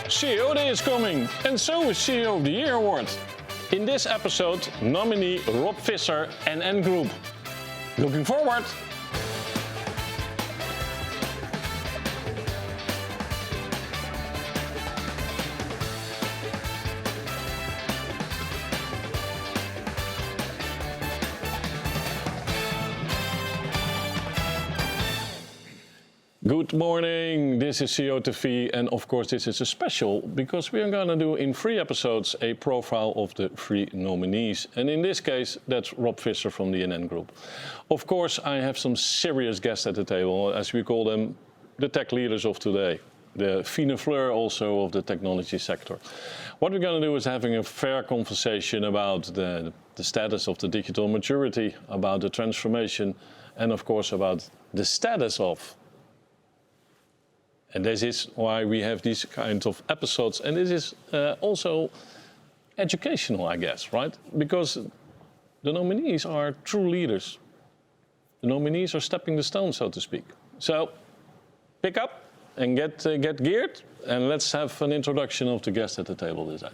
CIO Day is coming, and so is CIO of the Year Award. In this episode, nominee Rob Visser, NN Group. Looking forward! Good morning, this is CIO TV, and of course this is a special because we are going to do in 3 episodes a profile of the 3 nominees. And in this case, that's Rob Visser from the NN Group. Of course, I have some serious guests at the table, as we call them, the tech leaders of today. The fine fleur also of the technology sector. What we're going to do is having a fair conversation about the status of the digital maturity, about the transformation, and of course about the status of. And this is why we have these kinds of episodes. And this is also educational, I guess, right? Because the nominees are true leaders. The nominees are stepping the stone, so to speak. So pick up and get geared. And let's have an introduction of the guests at the table this time.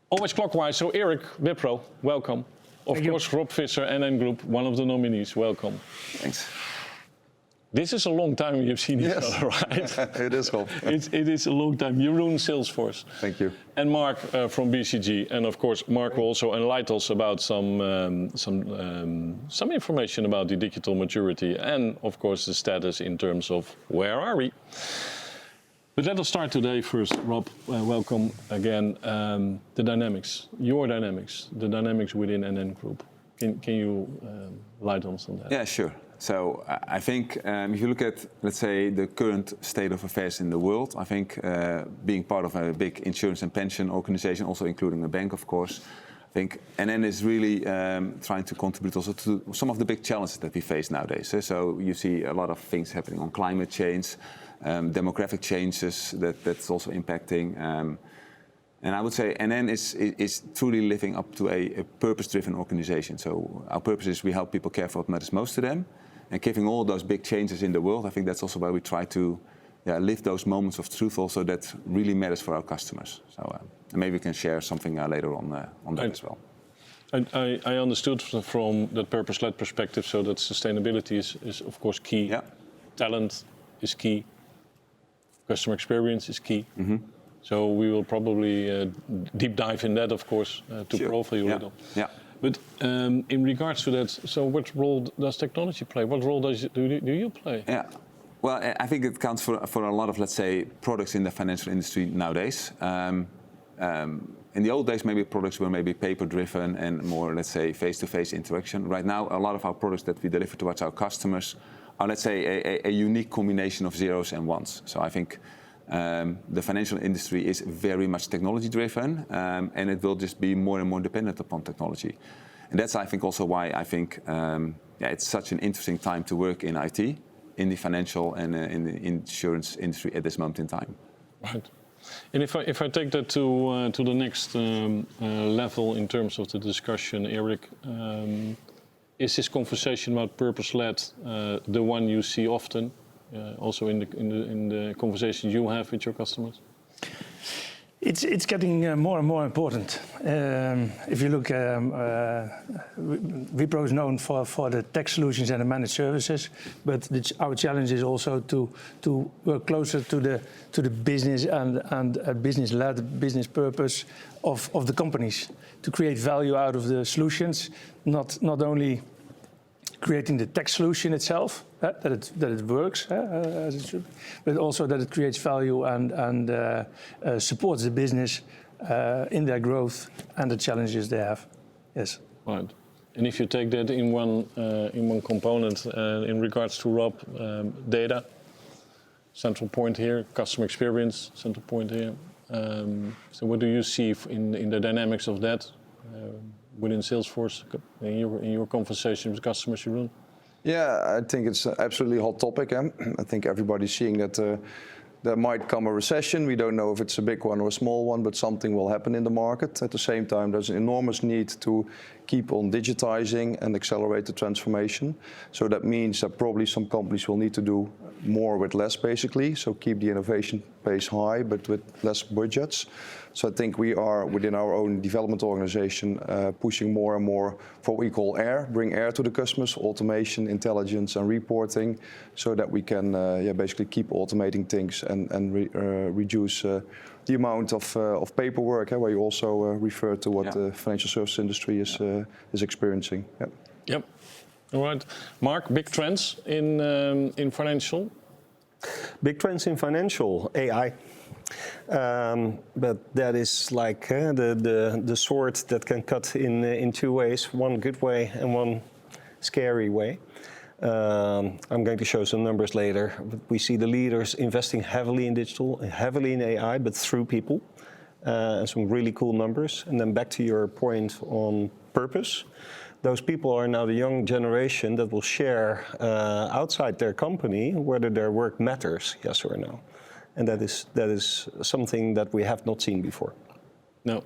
Always clockwise. So Eric Wipro, welcome. Of course, Rob Visser, NN Group, one of the nominees. Welcome. Thanks. This is a long time we've seen each other, right? It is, Rob. It is a long time. Jeroen, Salesforce. Thank you. And Marc from BCG. And of course, Marc will also enlighten us about some information about the digital maturity and, of course, the status in terms of where are we. But let us start today first, Rob. Welcome again. The dynamics, your dynamics, the dynamics within NN Group. Can you light on us on that? Yeah, sure. So I think if you look at, let's say, the current state of affairs in the world, I think being part of a big insurance and pension organization, also including a bank, of course, I think NN is really trying to contribute also to some of the big challenges that we face nowadays. So you see a lot of things happening on climate change, demographic changes that's also impacting. And I would say NN is truly living up to a purpose-driven organization. So our purpose is we help people care for what matters most to them. And given all those big changes in the world, I think that's also why we try to live those moments of truth also that really matters for our customers. So and maybe we can share something later on that as well. I understood from that purpose-led perspective, so that sustainability is of course key. Yeah. Talent is key. Customer experience is key. Mm-hmm. So we will probably deep dive in that, of course, to profile you a little. Yeah. But in regards to that, so what role does technology play? What role do you play? Yeah. Well, I think it counts for a lot of, let's say, products in the financial industry nowadays. In the old days, maybe products were maybe paper-driven and more, let's say, face-to-face interaction. Right now, a lot of our products that we deliver towards our customers are, let's say, a unique combination of zeros and ones. So I think the financial industry is very much technology-driven, and it will just be more and more dependent upon technology. And that's, I think, also why I think it's such an interesting time to work in IT, in the financial and in the insurance industry at this moment in time. Right. And if I take that to the next level in terms of the discussion, Eric, is this conversation about purpose-led the one you see often? Also in the conversations you have with your customers? It's getting more and more important. If you look, Wipro is known for the tech solutions and the managed services, but our challenge is also to work closer to the business and a business-led business purpose of the companies, to create value out of the solutions, not only creating the tech solution itself, that it works as it should, but also that it creates value and supports the business in their growth and the challenges they have. Yes. Right. And if you take that in one component, in regards to Rob, data, central point here, customer experience, central point here. So what do you see in the dynamics of that? Within Salesforce, in your conversation with customers, Jeroen? Yeah, I think it's absolutely a hot topic. I think everybody's seeing that there might come a recession. We don't know if it's a big one or a small one, but something will happen in the market. At the same time, there's an enormous need to keep on digitizing and accelerate the transformation. So that means that probably some companies will need to do more with less, basically. So keep the innovation pace high, but with less budgets. So I think we are, within our own development organization, pushing more and more for what we call AIR, bring AIR to the customers, automation, intelligence, and reporting, so that we can basically keep automating things and reduce the amount of paperwork, where you also refer to what the financial services industry is experiencing. Yep. All right. Marc, big trends in financial? Big trends in financial, AI. But that is like the sword that can cut in two ways, one good way and one scary way. I'm going to show some numbers later. But we see the leaders investing heavily in digital, heavily in AI, but through people. And some really cool numbers. And then back to your point on purpose. Those people are now the young generation that will share outside their company whether their work matters, yes or no. And that is something that we have not seen before. No.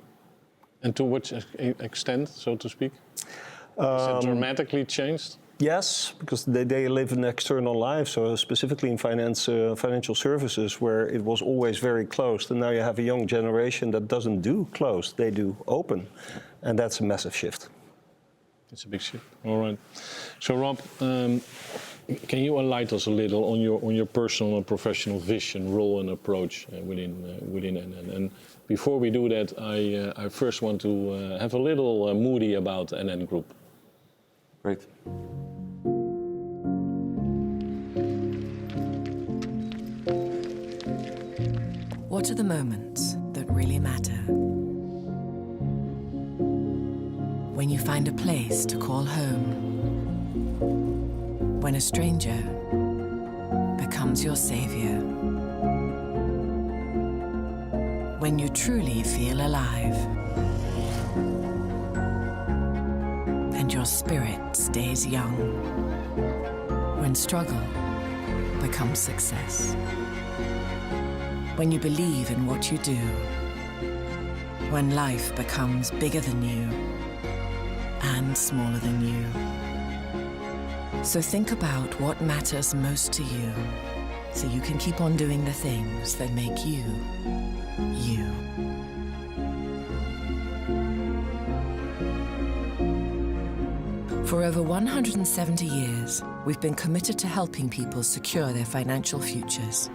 And to which extent, so to speak? Is it dramatically changed? Yes, because they live an external life. So specifically in financial services, where it was always very closed, and now you have a young generation that doesn't do closed, they do open, and that's a massive shift. It's a big shift. All right. So Rob, can you enlighten us a little on your personal and professional vision, role, and approach within NN? And before we do that, I first want to have a little moody about NN Group. Great. What are the moments that really matter? When you find a place to call home. When a stranger becomes your savior. When you truly feel alive. And your spirit stays young. When struggle becomes success. When you believe in what you do. When life becomes bigger than you and smaller than you. So think about what matters most to you, so you can keep on doing the things that make you, you. For over 170 years, we've been committed to helping people secure their financial futures.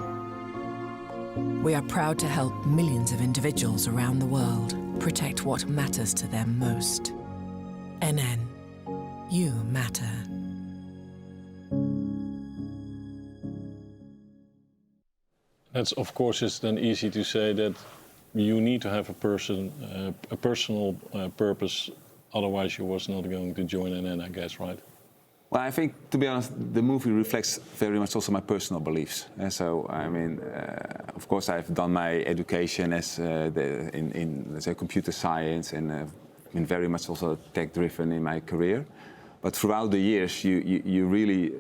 We are proud to help millions of individuals around the world protect what matters to them most. NN, you matter. That's, of course, it's then easy to say that you need to have a personal purpose, otherwise you was not going to join NN, I guess, right? Well, I think, to be honest, the movie reflects very much also my personal beliefs. And so, I mean, of course, I've done my education as in let's say, computer science, and been very much also tech-driven in my career. But throughout the years, you really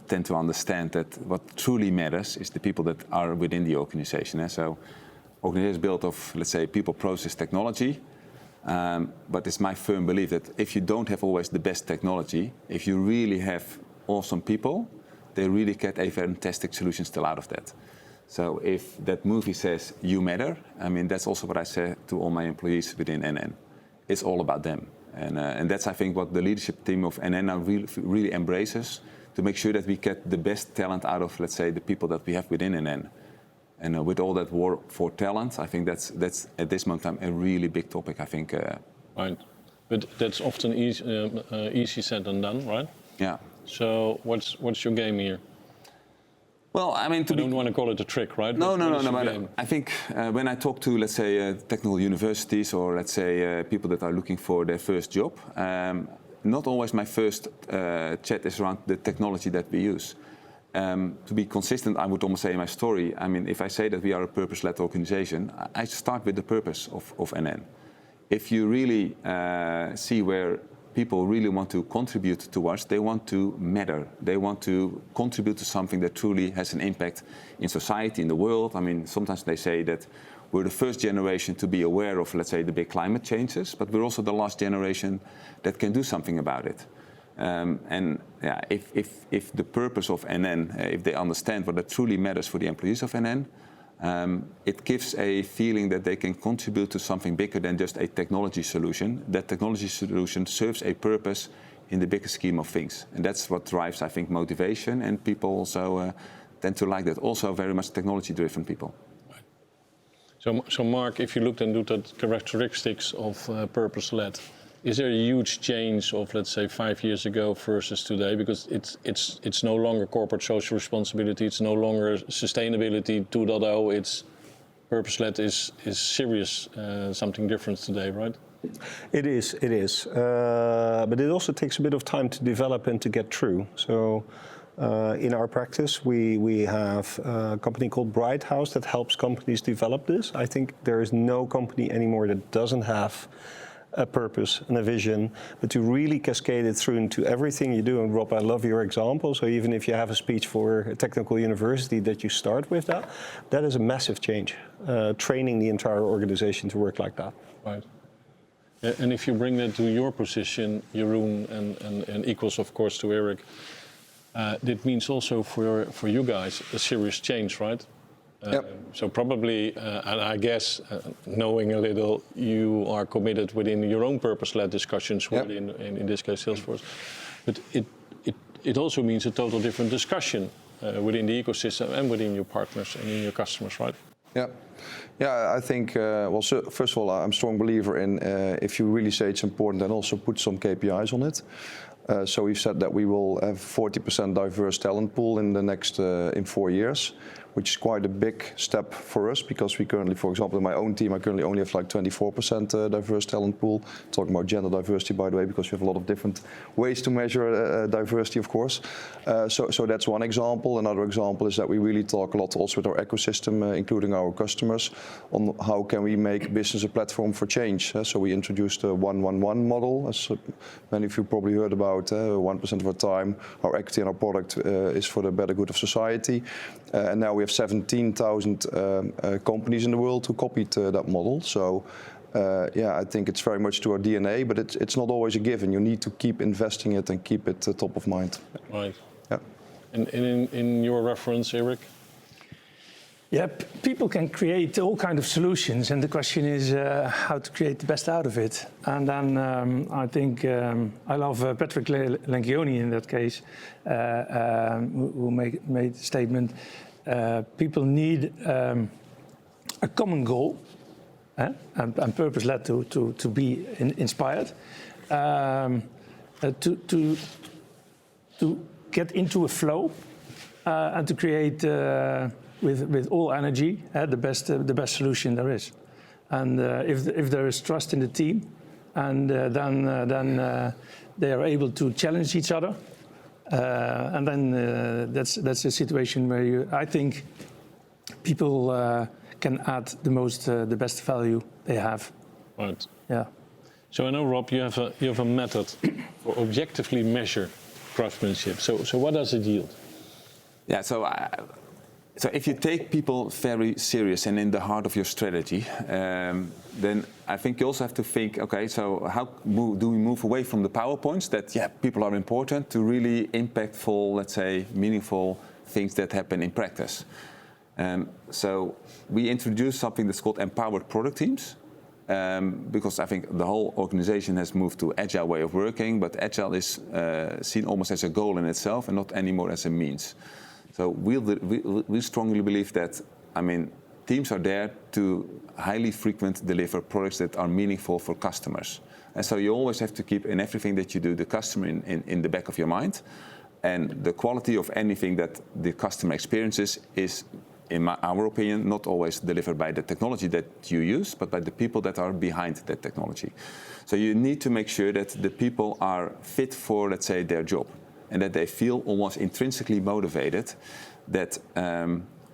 tend to understand that what truly matters is the people that are within the organization. And so, organization is built of, let's say, people, process, technology. But it's my firm belief that if you don't have always the best technology, if you really have awesome people, they really get a fantastic solution still out of that. So if that movie says you matter, I mean, that's also what I say to all my employees within NN. It's all about them. And that's, I think, what the leadership team of NN now really embraces, to make sure that we get the best talent out of, let's say, the people that we have within NN. And with all that war for talent, I think that's at this moment in time a really big topic, I think. Right. But that's often easy said than done, right? Yeah. So what's your game here? Well, I mean, I don't want to call it a trick, right? No. But I think when I talk to, let's say, technical universities, or let's say people that are looking for their first job, not always my first chat is around the technology that we use. To be consistent, I would almost say in my story, I mean, if I say that we are a purpose-led organization, I start with the purpose of NN. If you really see where people really want to contribute towards, they want to matter. They want to contribute to something that truly has an impact in society, in the world. I mean, sometimes they say that we're the first generation to be aware of, let's say, the big climate changes, but we're also the last generation that can do something about it. And yeah, if the purpose of NN, if they understand what that truly matters for the employees of NN, it gives a feeling that they can contribute to something bigger than just a technology solution. That technology solution serves a purpose in the bigger scheme of things. And that's what drives, I think, motivation. And people also tend to like that. Also very much technology-driven people. So Marc, if you looked at the characteristics of purpose-led, is there a huge change of, let's say, 5 years ago versus today? Because it's no longer corporate social responsibility, it's no longer sustainability 2.0, it's purpose-led is serious, something different today, right? It is. But it also takes a bit of time to develop and to get through. So in our practice, we have a company called Bright House that helps companies develop this. I think there is no company anymore that doesn't have a purpose and a vision, but to really cascade it through into everything you do. And Rob, I love your example. So even if you have a speech for a technical university that you start with that is a massive change, training the entire organization to work like that. Right. And if you bring that to your position, Jeroen, and equals, of course, to Eric, that means also for you guys a serious change, right? Yep. So probably, and I guess, knowing a little, you are committed within your own purpose-led discussions within, in this case, Salesforce. But it also means a total different discussion within the ecosystem and within your partners and in your customers, right? Yeah, I think, well, so first of all, I'm a strong believer in if you really say it's important, then also put some KPIs on it. So we've said that we will have 40% diverse talent pool in the next, in 4 years, which is quite a big step for us because we currently, for example, in my own team, I currently only have like 24% diverse talent pool. Talking about gender diversity, by the way, because we have a lot of different ways to measure diversity, of course. So that's one example. Another example is that we really talk a lot also with our ecosystem, including our customers, on how can we make business a platform for change. So we introduced a 1-1-1 model, as many of you probably heard about. 1% of our time, our equity and our product is for the better good of society. And now we have 17,000 companies in the world who copied that model. So yeah, I think it's very much to our DNA, but it's not always a given. You need to keep investing it and keep it top of mind. Right. Yeah. And in your reference, Eric? Yeah, people can create all kinds of solutions, and the question is how to create the best out of it. And then I think I love Patrick Lencioni in that case, who made the statement, people need a common goal and purpose-led to be inspired, to get into a flow and to create with all energy the best solution there is. And if there is trust in the team, and then they are able to challenge each other, and then that's a situation where I think people can add the best value they have. Right. Yeah. So I know, Rob, you have a method for objectively measure craftsmanship. So what does it yield? Yeah. So if you take people very serious and in the heart of your strategy, then I think you also have to think, okay, so how do we move away from the PowerPoints that, yeah, people are important, to really impactful, let's say, meaningful things that happen in practice. So we introduced something that's called empowered product teams, because I think the whole organization has moved to agile way of working, but agile is seen almost as a goal in itself and not anymore as a means. So we strongly believe that, I mean, teams are there to highly frequent deliver products that are meaningful for customers. And so you always have to keep in everything that you do the customer in the back of your mind. And the quality of anything that the customer experiences is, in our opinion, not always delivered by the technology that you use, but by the people that are behind that technology. So you need to make sure that the people are fit for, let's say, their job, and that they feel almost intrinsically motivated, that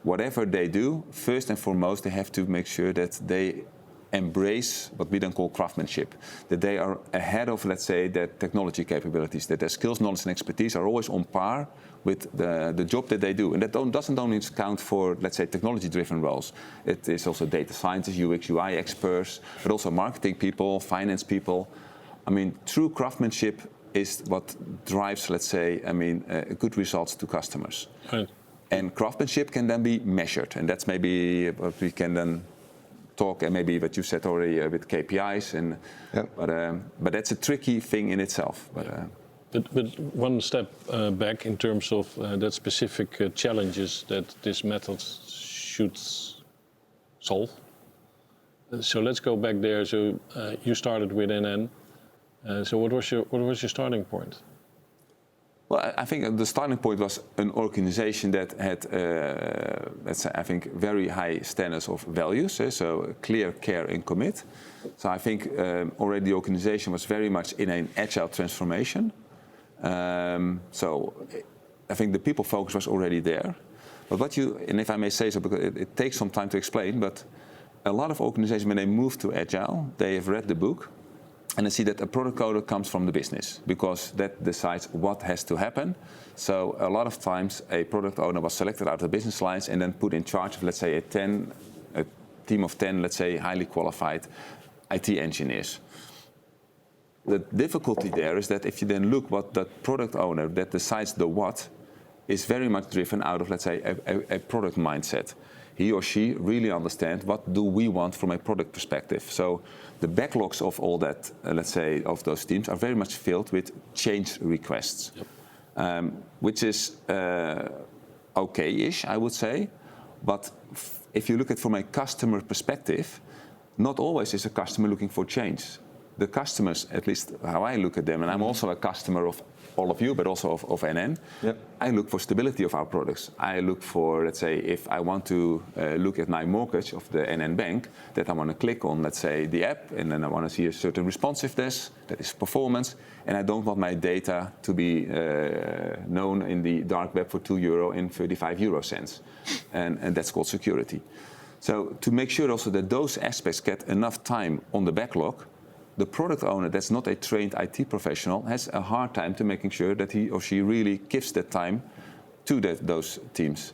whatever they do, first and foremost, they have to make sure that they embrace what we then call craftsmanship, that they are ahead of, let's say, their technology capabilities, that their skills, knowledge and expertise are always on par with the job that they do. And that doesn't only count for, let's say, technology-driven roles. It is also data scientists, UX, UI experts, but also marketing people, finance people. I mean, true craftsmanship is what drives, let's say, good results to customers. Right. And craftsmanship can then be measured, and that's maybe what we can then talk, and maybe what you said already with KPIs. And but that's a tricky thing in itself. But one step back in terms of that specific challenges that this method should solve. So let's go back there. So you started with NN. So what was your starting point? Well, I think the starting point was an organization that had, let's say, I think, very high standards of values. So clear, care, and commit. So I think already the organization was very much in an agile transformation. So I think the people focus was already there. But and if I may say so, because it takes some time to explain, but a lot of organizations, when they move to agile, they have read the book. And I see that a product owner comes from the business because that decides what has to happen. So a lot of times a product owner was selected out of the business lines and then put in charge of, let's say, a team of 10, let's say, highly qualified IT engineers. The difficulty there is that if you then look what that product owner that decides the what is very much driven out of, let's say, a product mindset. He or she really understands what do we want from a product perspective. So the backlogs of all that, let's say, of those teams are very much filled with change requests, which is okay-ish, I would say. But if you look at it from a customer perspective, not always is a customer looking for change. The customers, at least how I look at them, and I'm also a customer of all of you, but also of NN, I look for stability of our products. I look for, let's say, if I want to look at my mortgage of the NN bank, that I want to click on, let's say, the app, and then I want to see a certain responsiveness, that is performance, and I don't want my data to be known in the dark web for €2.35. And that's called security. So to make sure also that those aspects get enough time on the backlog, the product owner that's not a trained IT professional has a hard time to making sure that he or she really gives that time to those teams.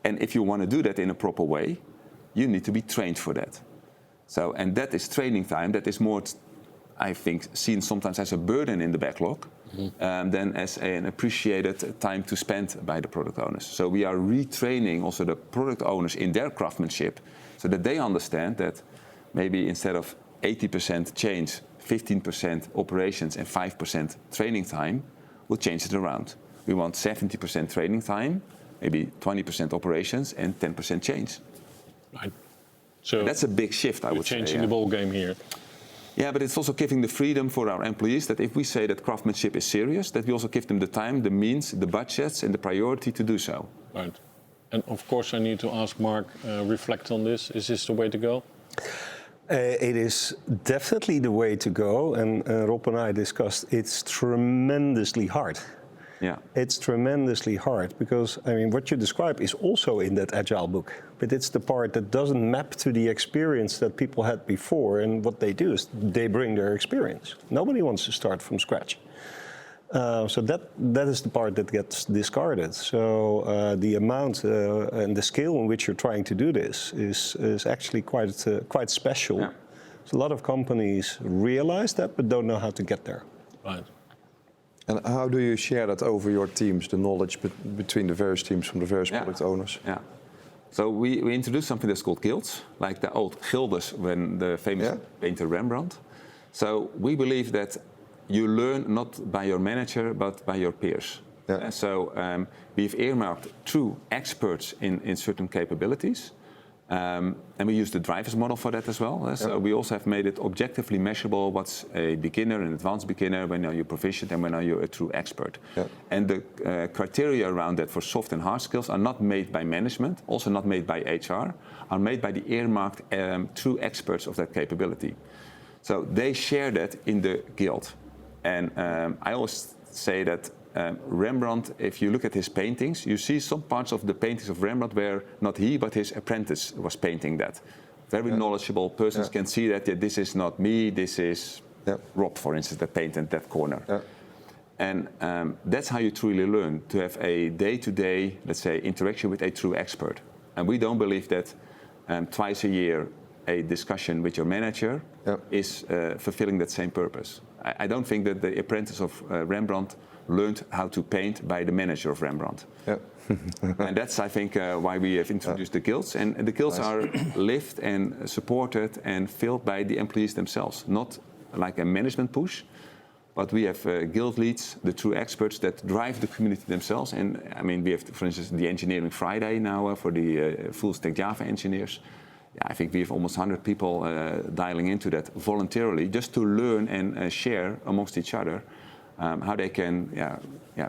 And if you want to do that in a proper way, you need to be trained for that. So, and that is training time that is more, I think, seen sometimes as a burden in the backlog than as an appreciated time to spend by the product owners. So we are retraining also the product owners in their craftsmanship so that they understand that maybe instead of 80% change, 15% operations and 5% training time, we'll change it around. We want 70% training time, maybe 20% operations and 10% change. Right. So that's a big shift, I would say. Changing the ball game here. Yeah, but it's also giving the freedom for our employees that if we say that craftsmanship is serious, that we also give them the time, the means, the budgets and the priority to do so. Right. And of course I need to ask Marc, reflect on this. Is this the way to go? It is definitely the way to go, and Rob and I discussed it's tremendously hard. Yeah, it's tremendously hard because I mean what you describe is also in that agile book, but it's the part that doesn't map to the experience that people had before. And what they do is they bring their experience. Nobody wants to start from scratch. So that is the part that gets discarded. So the amount and the scale in which you're trying to do this is actually quite special. Yeah. So a lot of companies realize that but don't know how to get there. Right. And how do you share that over your teams, the knowledge between the various teams from the various product owners? Yeah. So we introduced something that's called guilds, like the old gildes when the famous painter Rembrandt. So we believe that you learn not by your manager, but by your peers. Yeah. So we've earmarked true experts in certain capabilities. And we use the drivers model for that as well. So we also have made it objectively measurable what's a beginner, an advanced beginner, when are you proficient, and when are you a true expert. Yeah. And the criteria around that for soft and hard skills are not made by management, also not made by HR, are made by the earmarked true experts of that capability. So they share that in the guild. And I always say that Rembrandt, if you look at his paintings, you see some parts of the paintings of Rembrandt where not he, but his apprentice was painting that. Very knowledgeable persons can see that this is not me, this is Rob, for instance, that painted that corner. Yeah. And that's how you truly learn, to have a day-to-day, let's say, interaction with a true expert. And we don't believe that twice a year a discussion with your manager is fulfilling that same purpose. I don't think that the apprentice of Rembrandt learned how to paint by the manager of Rembrandt. And that's, I think, why we have introduced the guilds. And the guilds are lived and supported and filled by the employees themselves, not like a management push. But we have guild leads, the true experts that drive the community themselves. And I mean, we have, for instance, the Engineering Friday now for the full stack Java engineers. I think we have almost 100 people dialing into that voluntarily just to learn and share amongst each other how they can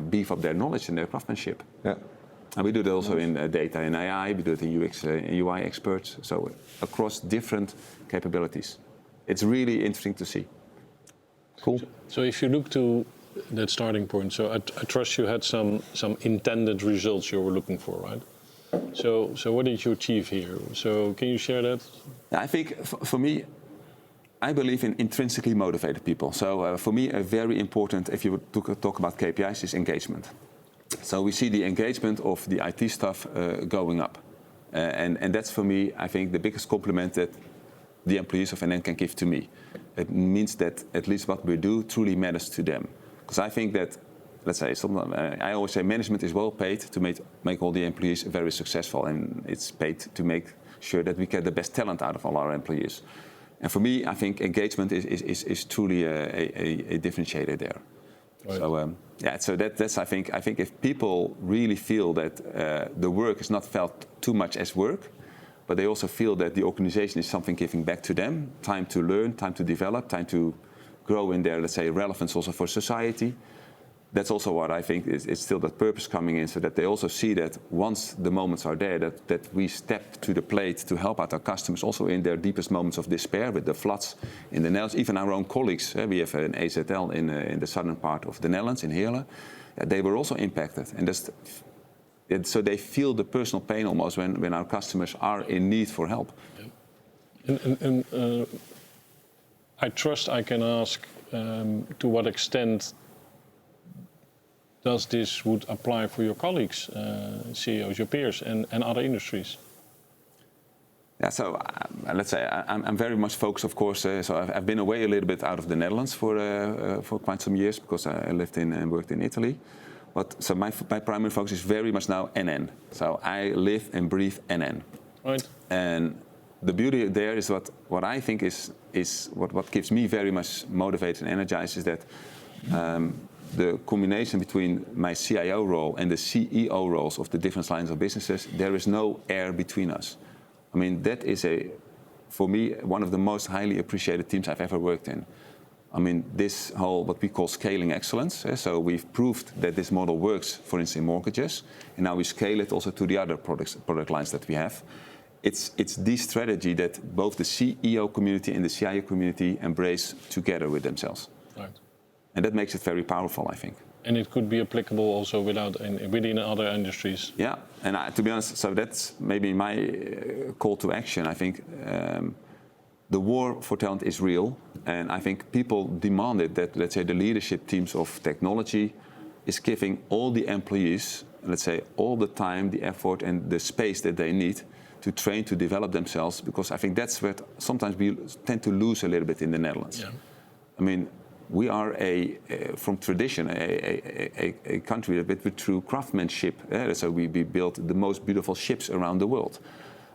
beef up their knowledge and their craftsmanship. And we do that also in data and AI, we do it in UX and UI experts, so across different capabilities. It's really interesting to see. Cool. So if you look to that starting point, so I trust you had some intended results you were looking for, right? So what did you achieve here? So can you share that? I think for me, I believe in intrinsically motivated people. So for me, a very important, if you would talk about KPIs, is engagement. So we see the engagement of the IT staff going up. And that's for me, I think, the biggest compliment that the employees of NN can give to me. It means that at least what we do truly matters to them. Because I think that, let's say, I always say management is well paid to make all the employees very successful, and it's paid to make sure that we get the best talent out of all our employees. And for me, I think engagement is truly a differentiator there. Right. So so that's I think if people really feel that the work is not felt too much as work, but they also feel that the organization is something giving back to them, time to learn, time to develop, time to grow in their, let's say, relevance also for society. That's also what I think is still that purpose coming in, so that they also see that once the moments are there, that we step to the plate to help out our customers also in their deepest moments of despair with the floods in the Netherlands. Even our own colleagues, we have an AZL in the southern part of the Netherlands, in Heerlen, they were also impacted. And so they feel the personal pain almost when our customers are in need for help. And I trust I can ask to what extent does this would apply for your colleagues, CEOs, your peers, and other industries? Yeah, so let's say I'm very much focused, of course. So I've been away a little bit out of the Netherlands for quite some years because I lived in and worked in Italy. But so my primary focus is very much now NN. So I live and breathe NN. Right. And the beauty there is what I think is what keeps me very much motivated and energized is that the combination between my CIO role and the CEO roles of the different lines of businesses, there is no air between us. I mean, that is for me, one of the most highly appreciated teams I've ever worked in. I mean, this whole, what we call scaling excellence. So we've proved that this model works, for instance, in mortgages, and now we scale it also to the other product lines that we have. It's the strategy that both the CEO community and the CIO community embrace together with themselves. Right. And that makes it very powerful, I think. And it could be applicable also within other industries. Yeah, and to be honest, so that's maybe my call to action. I think the war for talent is real, and I think people demanded that, let's say, the leadership teams of technology is giving all the employees, let's say, all the time, the effort and the space that they need to train, to develop themselves, because I think that's what sometimes we tend to lose a little bit in the Netherlands. Yeah. I mean, we are from tradition, a country with true craftsmanship. So we built the most beautiful ships around the world.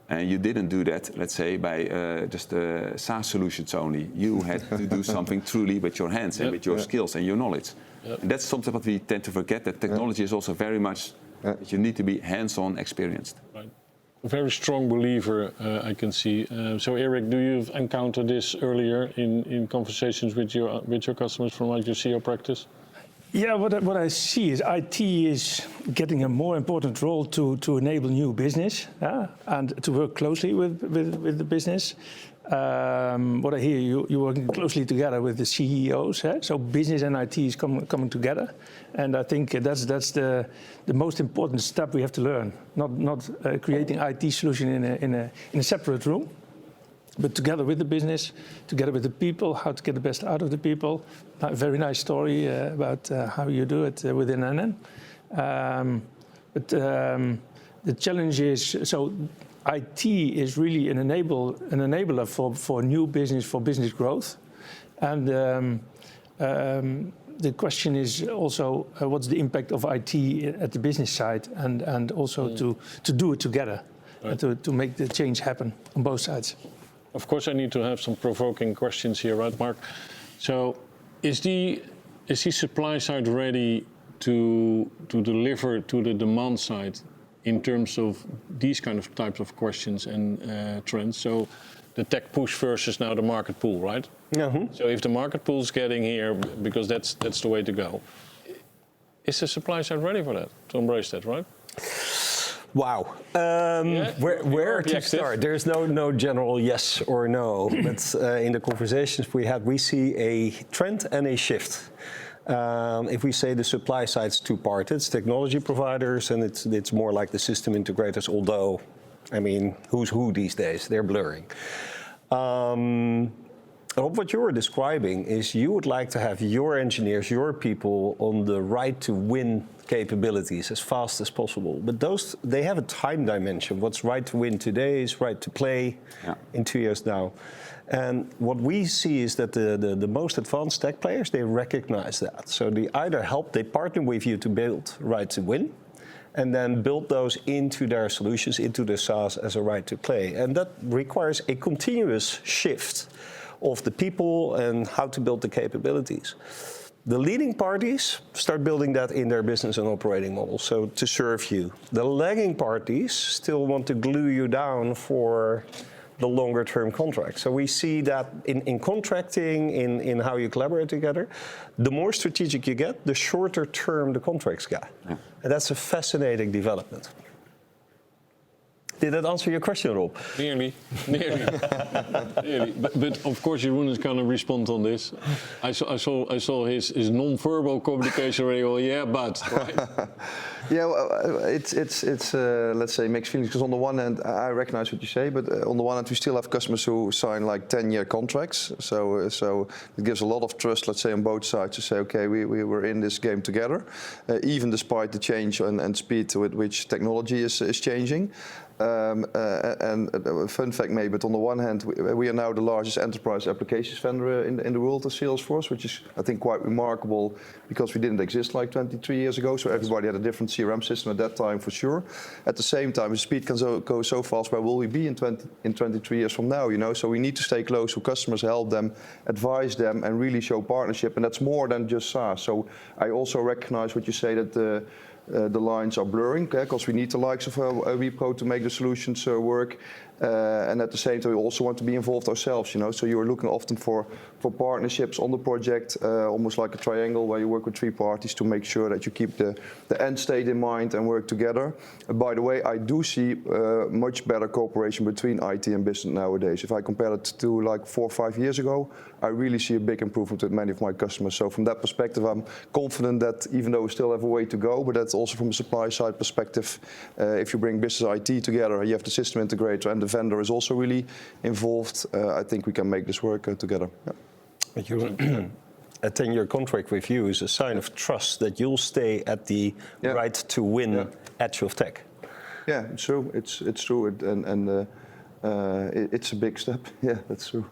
And you didn't do that, let's say, by just SaaS solutions only. You had to do something truly with your hands and with your skills and your knowledge. And that's something that we tend to forget, that technology is also very much, that you need to be hands-on experienced. Right. A very strong believer, I can see. So, Eric, do you encounter this earlier in conversations with your customers from your CEO practice? Yeah, what I see is IT is getting a more important role to enable new business and to work closely with the business. What I hear, you're working closely together with the CEOs, so business and IT is coming together, and I think that's the most important step we have to learn. Not creating IT solution in a separate room, but together with the business, together with the people, how to get the best out of the people. A very nice story about how you do it within NN. But the challenge is, so IT is really an enabler for new business, for business growth. And the question is also what's the impact of IT at the business side, and also to do it together, and to make the change happen on both sides. Of course, I need to have some provoking questions here, right, Marc? So, is the supply side ready to deliver to the demand side in terms of these kind of types of questions and trends? So, the tech push versus now the market pull, right? Mm-hmm. So, if the market pull is getting here, because that's the way to go, is the supply side ready for that, to embrace that, right? Wow. Where to start? There's no general yes or no. But in the conversations we had, we see a trend and a shift. If we say the supply side's two-part, it's technology providers and it's more like the system integrators, although, I mean, who's who these days? They're blurring. What you were describing is you would like to have your engineers, your people on the right to win capabilities as fast as possible. But they have a time dimension. What's right to win today is right to play in 2 years now. And what we see is that the most advanced tech players, they recognize that. So they partner with you to build right to win, and then build those into their solutions, into the SaaS as a right to play. And that requires a continuous shift of the people and how to build the capabilities. The leading parties start building that in their business and operating model, so to serve you. The lagging parties still want to glue you down for the longer term contract. So we see that in contracting, in how you collaborate together, the more strategic you get, the shorter term the contracts get. Yeah. And that's a fascinating development. Did that answer your question, Rob? Nearly. But of course, Jeroen is going to respond on this. I saw his non-verbal communication already. Well, yeah, but right. Yeah, well, it's let's say mixed feelings, because on the one hand I recognize what you say, but on the one hand we still have customers who sign like 10-year contracts. So it gives a lot of trust, let's say, on both sides to say, okay, we're in this game together, even despite the change and speed with which technology is changing. And a fun fact maybe, but on the one hand, we are now the largest enterprise applications vendor in the world of Salesforce, which is, I think, quite remarkable because we didn't exist like 23 years ago, so everybody had a different CRM system at that time for sure. At the same time, the speed can go so fast, where will we be in 23 years from now, you know? So we need to stay close to customers, help them, advise them, and really show partnership, and that's more than just SaaS. So I also recognize what you say, that the lines are blurring, because we need the likes of Wipro to make the solutions work. And at the same time, we also want to be involved ourselves, you know. So you're looking often for partnerships on the project, almost like a triangle where you work with 3 parties to make sure that you keep the end state in mind and work together. By the way, I do see much better cooperation between IT and business nowadays. If I compare it to like 4 or 5 years ago, I really see a big improvement with many of my customers. So from that perspective, I'm confident that even though we still have a way to go, but that's also from a supply side perspective, if you bring business IT together, you have the system integrator and the vendor is also really involved, I think we can make this work together. Yeah. A 10-year contract with you is a sign of trust that you'll stay at the right to win edge of tech. Yeah, it's true. It's true, and it's a big step. Yeah, that's true.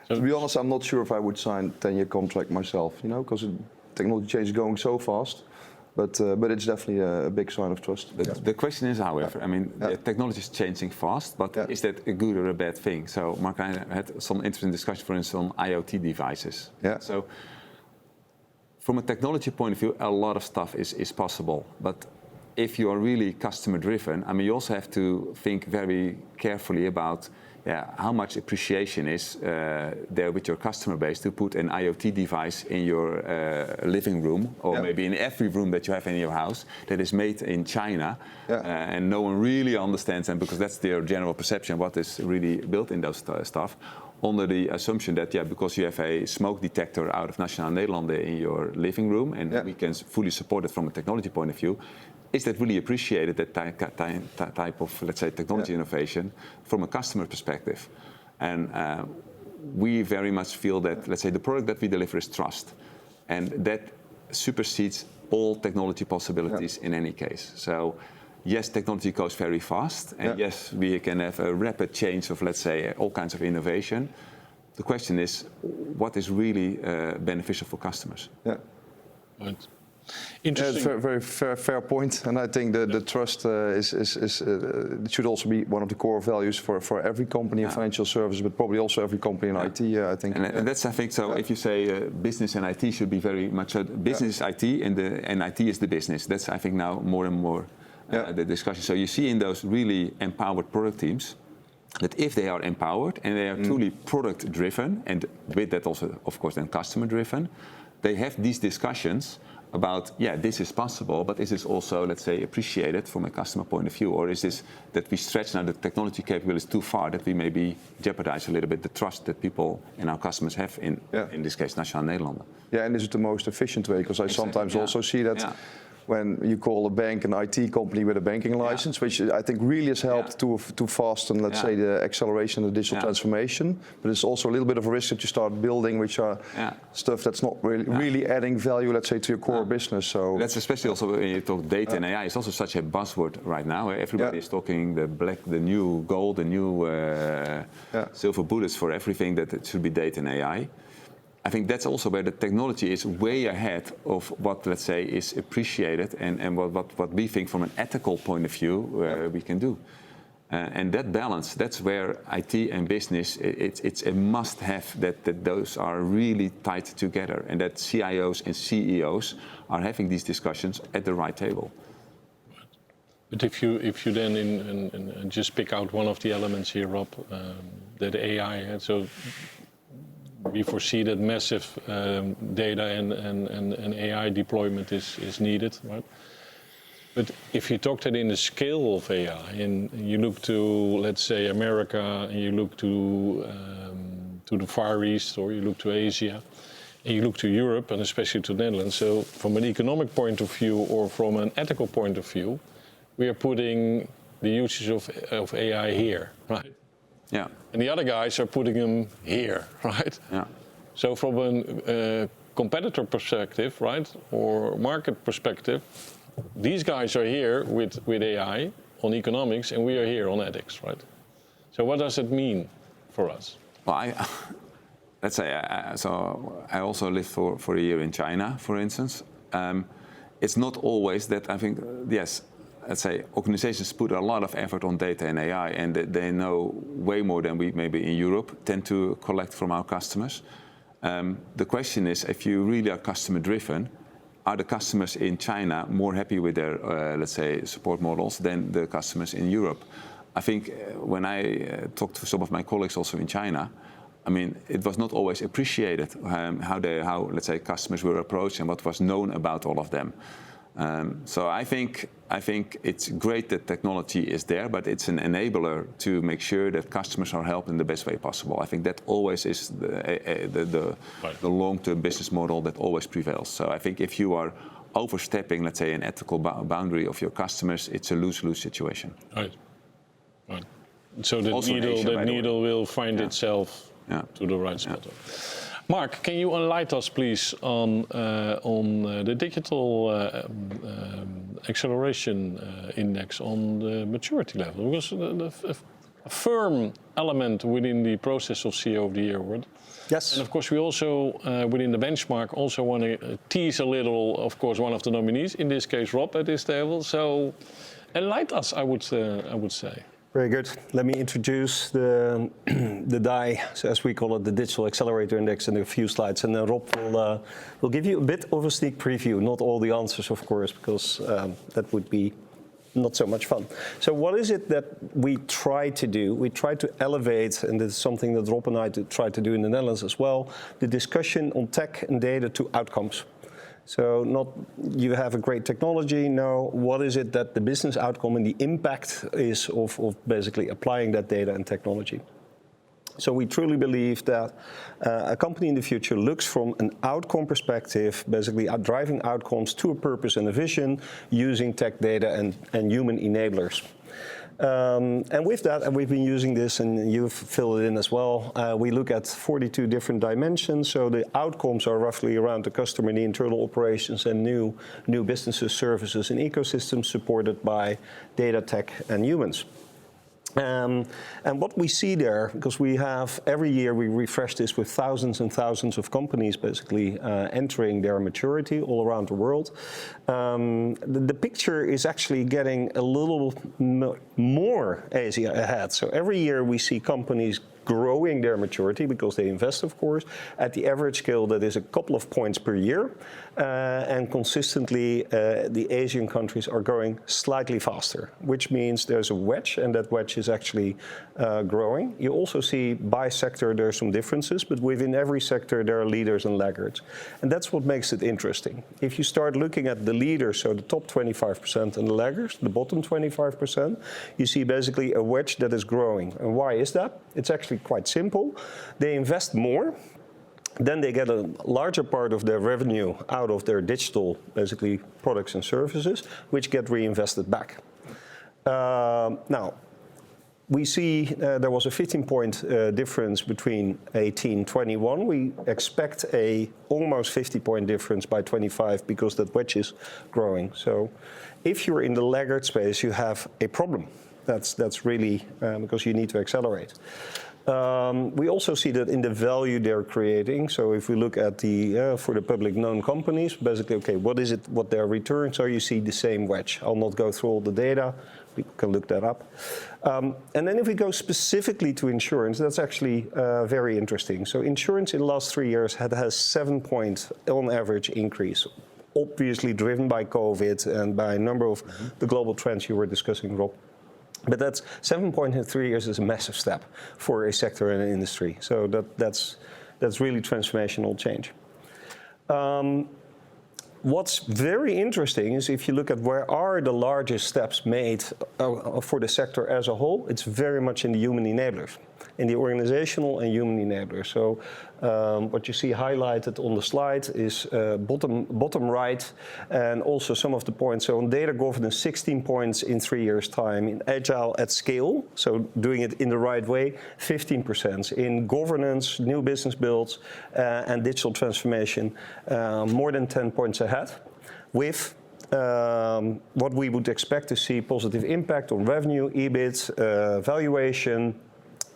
To be honest, I'm not sure if I would sign a 10-year contract myself, you know, because technology change is going so fast. But it's definitely a big sign of trust. The question is, however, I mean, the technology is changing fast, but is that a good or a bad thing? So Marc and I had some interesting discussion, for instance, on IoT devices. Yeah. So from a technology point of view, a lot of stuff is possible. But if you are really customer driven, I mean, you also have to think very carefully about how much appreciation is there with your customer base to put an IoT device in your living room, or maybe in every room that you have in your house that is made in China, and no one really understands them, because that's their general perception what is really built in those stuff, under the assumption that because you have a smoke detector out of Nationale-Nederlanden in your living room, and we can fully support it from a technology point of view. Is that really appreciated, that type of, let's say, technology innovation from a customer perspective? And we very much feel that, let's say, the product that we deliver is trust. And that supersedes all technology possibilities in any case. So yes, technology goes very fast, and yes, we can have a rapid change of, let's say, all kinds of innovation. The question is, what is really beneficial for customers? Yeah. Right. Interesting. Yeah, very fair point, and I think the trust it should also be one of the core values for every company in financial services, but probably also every company in IT. I think, and that's, I think, so. If you say business and IT should be very much business IT, and IT is the business. That's, I think, now more and more the discussion. So you see in those really empowered product teams that if they are empowered and they are truly product driven, and with that also, of course, then customer driven, they have these discussions about, this is possible, but is this also, let's say, appreciated from a customer point of view? Or is this that we stretch now the technology capabilities too far, that we maybe jeopardize a little bit the trust that people and our customers have in this case, Nationale-Nederlanden? Yeah, and is it the most efficient way? Because I sometimes also see that when you call a bank an IT company with a banking license, which I think really has helped to fasten, let's say, the acceleration of the digital transformation. But it's also a little bit of a risk that you start building, which are stuff that's not really adding value, let's say, to your core business. So that's especially also when you talk data and AI. It's also such a buzzword right now. Everybody is talking the new gold, the new silver bullets for everything, that it should be data and AI. I think that's also where the technology is way ahead of what, let's say, is appreciated and what we think from an ethical point of view we can do. And that balance, that's where IT and business, it's a must-have that those are really tied together, and that CIOs and CEOs are having these discussions at the right table. But if you then and just pick out one of the elements here, Rob, that AI, so we foresee that massive data and AI deployment is needed, right? But if you talk that in the scale of AI, and you look to, let's say, America, and you look to the Far East, or you look to Asia, and you look to Europe, and especially to the Netherlands, so from an economic point of view or from an ethical point of view, we are putting the usage of AI here, right? Yeah. And the other guys are putting them here, right? Yeah. So from a competitor perspective, right, or market perspective, these guys are here with AI on economics, and we are here on ethics, right? So what does it mean for us? Well, let's say, so I also lived for a year in China, for instance. It's not always that, I think, yes, let's say organizations put a lot of effort on data and AI, and they know way more than we maybe in Europe tend to collect from our customers. The question is, if you really are customer driven, are the customers in China more happy with their, let's say, support models than the customers in Europe? I think when I talked to some of my colleagues also in China, I mean, it was not always appreciated how let's say, customers were approached and what was known about all of them. So I think it's great that technology is there, but it's an enabler to make sure that customers are helped in the best way possible. I think that always is the long-term business model that always prevails. So I think if you are overstepping, let's say, an ethical boundary of your customers, it's a lose-lose situation. Right. Right. So the needle will find itself to the right spot. Marc, can you enlighten us, please, on the digital acceleration index on the maturity level? Because a firm element within the process of CEO of the Year award. Yes. And of course, we also, within the benchmark, also want to tease a little, of course, one of the nominees, in this case, Rob, at this table. So enlighten us, I would say. Very good. Let me introduce the DAI, so as we call it, the Digital Accelerator Index, in a few slides, and then Rob will give you a bit of a sneak preview. Not all the answers, of course, because that would be not so much fun. So what is it that we try to do? We try to elevate, and this is something that Rob and I try to do in the Netherlands as well, the discussion on tech and data to outcomes. So not you have a great technology, no, what is it that the business outcome and the impact is of basically applying that data and technology? So we truly believe that a company in the future looks from an outcome perspective, basically driving outcomes to a purpose and a vision using tech, data and human enablers. And with that, and we've been using this, and you've filled it in as well, we look at 42 different dimensions. So the outcomes are roughly around the customer, the internal operations, and new businesses, services, and ecosystems supported by data, tech, and humans. And what we see there, because we have every year we refresh this with thousands and thousands of companies basically entering their maturity all around the world. The picture is actually getting a little more Asia ahead. So every year we see companies growing their maturity because they invest, of course, at the average scale that is a couple of points per year. And consistently, the Asian countries are growing slightly faster, which means there's a wedge, and that wedge is actually growing. You also see by sector there are some differences, but within every sector there are leaders and laggards. And that's what makes it interesting. If you start looking at the leaders, so the top 25% and the laggards, the bottom 25%, you see basically a wedge that is growing. And why is that? It's actually quite simple. They invest more, then they get a larger part of their revenue out of their digital, basically, products and services, which get reinvested back. Now, we see there was a 15-point difference between 18-21. We expect a almost 50-point difference by 25 because that wedge is growing. So if you're in the laggard space, you have a problem. That's really because you need to accelerate. We also see that in the value they're creating. So if we look at the for the public known companies, basically, okay, what is it? What their returns are? You see the same wedge. I'll not go through all the data. We can look that up. And then if we go specifically to insurance, that's actually very interesting. So insurance in the last 3 years has 7-point on average increase. Obviously driven by COVID and by a number of the global trends you were discussing, Rob. But that's 7 points in 3 years is a massive step for a sector and an industry. So that's really transformational change. What's very interesting is if you look at where are the largest steps made for the sector as a whole, it's very much in the human enablers, in the organizational and human enablers. So what you see highlighted on the slide is bottom right, and also some of the points. So on data governance, 16 points in 3 years' time. In agile at scale, so doing it in the right way, 15%. In governance, new business builds, and digital transformation, more than 10 points ahead. With what we would expect to see positive impact on revenue, EBIT, valuation,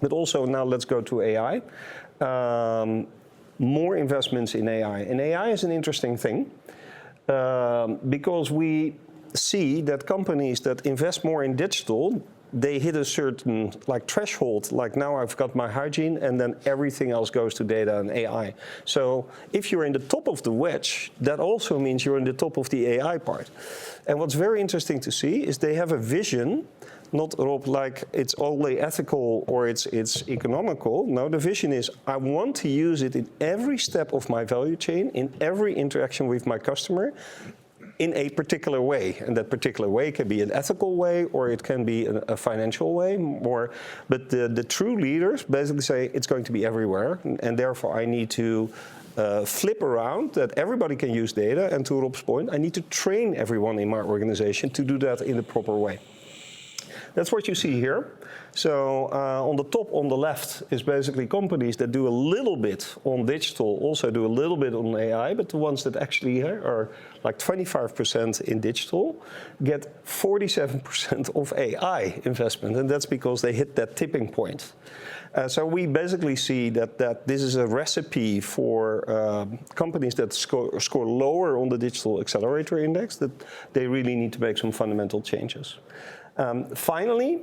but also now let's go to AI. More investments in AI. And AI is an interesting thing because we see that companies that invest more in digital, they hit a certain threshold, like now I've got my hygiene, and then everything else goes to data and AI. So if you're in the top of the wedge, that also means you're in the top of the AI part. And what's very interesting to see is they have a vision, not Rob, like it's only ethical or it's economical. No, the vision is I want to use it in every step of my value chain, in every interaction with my customer, in a particular way. And that particular way can be an ethical way or it can be a financial way. But the true leaders basically say it's going to be everywhere, and therefore I need to flip around that everybody can use data, and to Rob's point, I need to train everyone in my organization to do that in the proper way. That's what you see here. So on the top, on the left, is basically companies that do a little bit on digital, also do a little bit on AI, but the ones that actually are like 25% in digital get 47% of AI investment, and that's because they hit that tipping point. So we basically see that this is a recipe for companies that score lower on the digital accelerator index, that they really need to make some fundamental changes. Finally,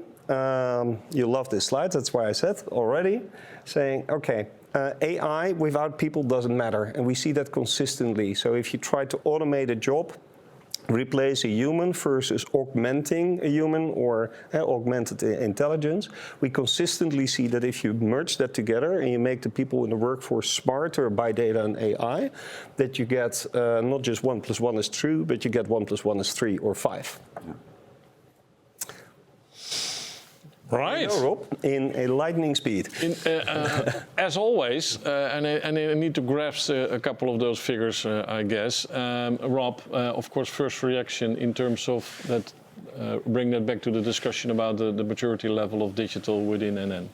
you love this slide, that's why I said already, saying, okay, AI without people doesn't matter, and we see that consistently. So if you try to automate a job, replace a human versus augmenting a human or augmented intelligence, we consistently see that if you merge that together and you make the people in the workforce smarter by data and AI, that you get not just 1 + 1 is 2, but you get 1 + 1 is 3 or 5. Yeah. Right. Rob, in a lightning speed. As always, and I need to grasp a couple of those figures, I guess. Rob, of course, first reaction in terms of that bring that back to the discussion about the maturity level of digital within NN.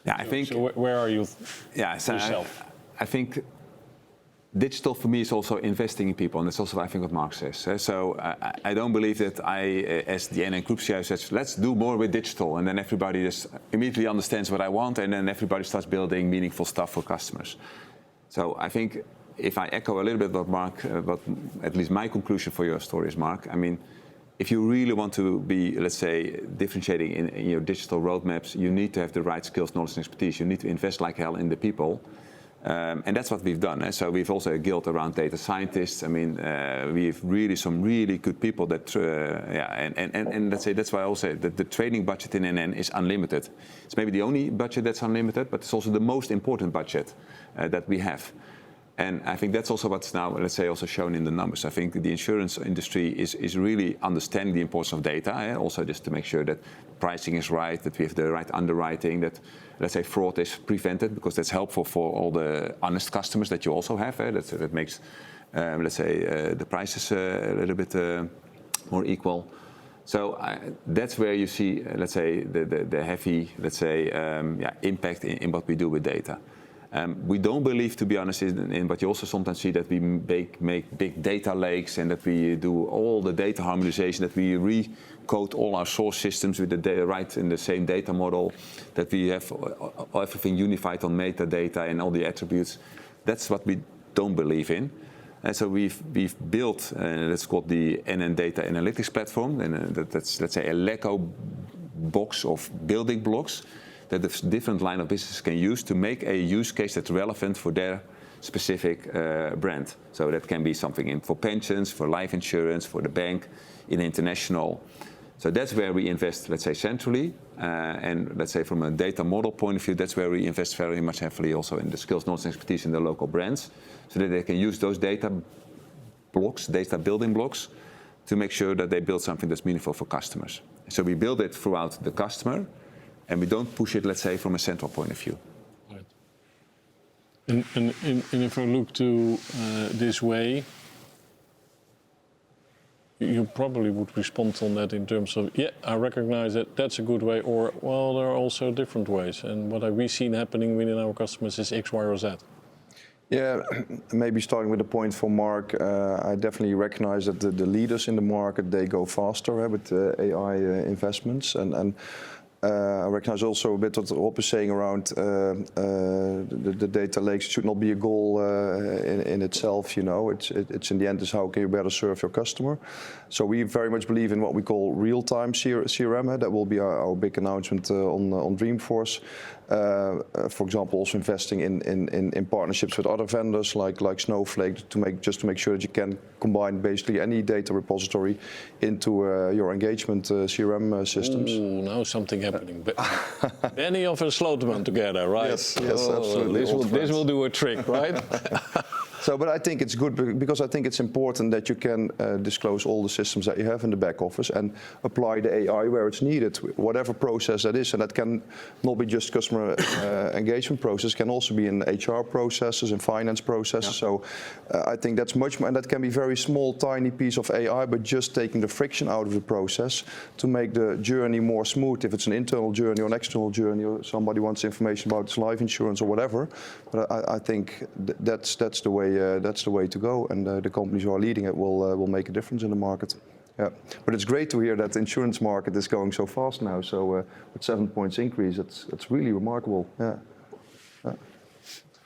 Yeah, I think. So where are you yourself? I think digital for me is also investing in people, and that's also I think what Marc says. So I don't believe that as the NN Group CIO says, let's do more with digital, and then everybody just immediately understands what I want, and then everybody starts building meaningful stuff for customers. So I think if I echo a little bit what Marc, what at least my conclusion for your story is, Marc, I mean, if you really want to be, let's say, differentiating in your digital roadmaps, you need to have the right skills, knowledge, and expertise. You need to invest like hell in the people. And that's what we've done. So we've also a guild around data scientists. I mean, we've really some really good people that, and let's say that's why I also say that the training budget in NN is unlimited. It's maybe the only budget that's unlimited, but it's also the most important budget that we have. And I think that's also what's now, let's say, also shown in the numbers. I think the insurance industry is really understanding the importance of data, also just to make sure that pricing is right, that we have the right underwriting, that, let's say, fraud is prevented, because that's helpful for all the honest customers that you also have. That makes, let's say, the prices a little bit more equal. So that's where you see, let's say, the heavy, let's say, impact in what we do with data. We don't believe, to be honest, in what you also sometimes see, that we make big data lakes and that we do all the data harmonization, that we recode all our source systems with the data right in the same data model, that we have everything unified on metadata and all the attributes. That's what we don't believe in. And so we've built, that's called the NN Data Analytics Platform, and that's, let's say, a Lego box of building blocks that the different line of business can use to make a use case that's relevant for their specific brand. So that can be something for pensions, for life insurance, for the bank, in international. So that's where we invest, let's say, centrally. And let's say from a data model point of view, that's where we invest very much heavily also in the skills, knowledge, and expertise in the local brands, so that they can use those data blocks, data building blocks, to make sure that they build something that's meaningful for customers. So we build it throughout the customer, and we don't push it, let's say, from a central point of view. Right. And if I look to this way, you probably would respond on that in terms of, yeah, I recognize that that's a good way, or, well, there are also different ways. And what have we seen happening within our customers is X, Y, or Z. Yeah, maybe starting with the point for Marc, I definitely recognize that the leaders in the market, they go faster with AI investments. And I recognize also a bit what Rob is saying around the data lakes should not be a goal in itself. You know, it's in the end is how can you better serve your customer. So we very much believe in what we call real-time CRM. That will be our big announcement on Dreamforce. For example, also investing in partnerships with other vendors like Snowflake to make sure that you can combine basically any data repository into your engagement CRM systems. Ooh, now something happening. Many of us slow them together, right? Yes, absolutely. This will do a trick, right? So, but I think it's good because I think it's important that you can disclose all the systems that you have in the back office and apply the AI where it's needed, whatever process that is. And that can not be just customer engagement process, can also be in HR processes and finance processes. Yeah. So I think that's much more, and that can be very small, tiny piece of AI, but just taking the friction out of the process to make the journey more smooth. If it's an internal journey or an external journey, or somebody wants information about his life insurance or whatever. But I think that's the way. That's the way to go, and the companies who are leading it will make a difference in the market. Yeah, but it's great to hear that the insurance market is going so fast now. So with 7 points increase, that's really remarkable. Yeah.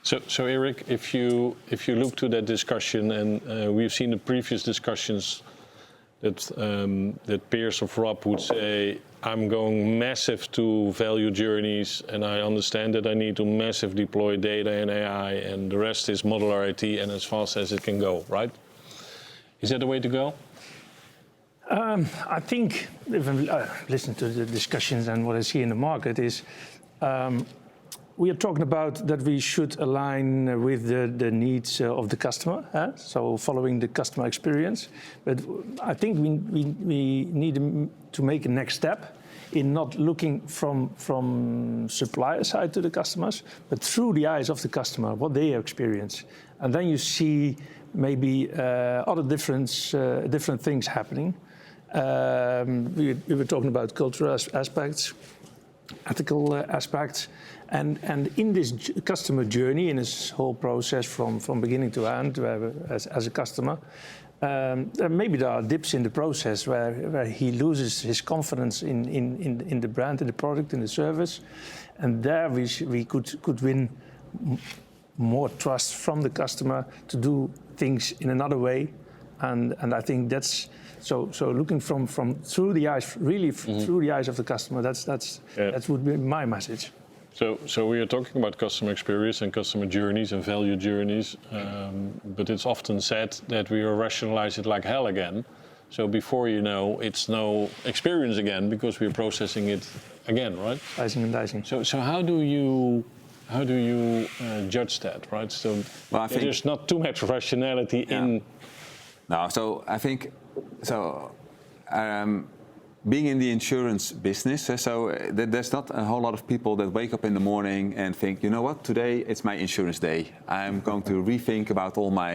So Eric, if you look to that discussion, and we've seen the previous discussions that peers of Rob would say, I'm going massive to value journeys, and I understand that I need to massive deploy data and AI, and the rest is modular IT and as fast as it can go, right? Is that the way to go? I think, if I listen to the discussions and what I see in the market is, we are talking about that we should align with the needs of the customer, so following the customer experience. But I think we need to make a next step in not looking from supplier side to the customers, but through the eyes of the customer, what they experience. And then you see maybe other different things happening. We were talking about cultural aspects, ethical aspects, and in this customer journey, in this whole process from beginning to end, as a customer, maybe there are dips in the process where he loses his confidence in the brand, in the product, in the service, and there we could win more trust from the customer to do things in another way, and I think that's so looking from through the eyes, really through the eyes of the customer. That would be my message. So we are talking about customer experience and customer journeys and value journeys, but it's often said that we will rationalize it like hell again. So before you know, it's no experience again because we're processing it again, right? Slicing and dicing. So how do you judge that, right? So well, I think there's not too much rationality in. No, so I think so. Being in the insurance business, there's not a whole lot of people that wake up in the morning and think, you know what, today it's my insurance day. I'm going to rethink about all my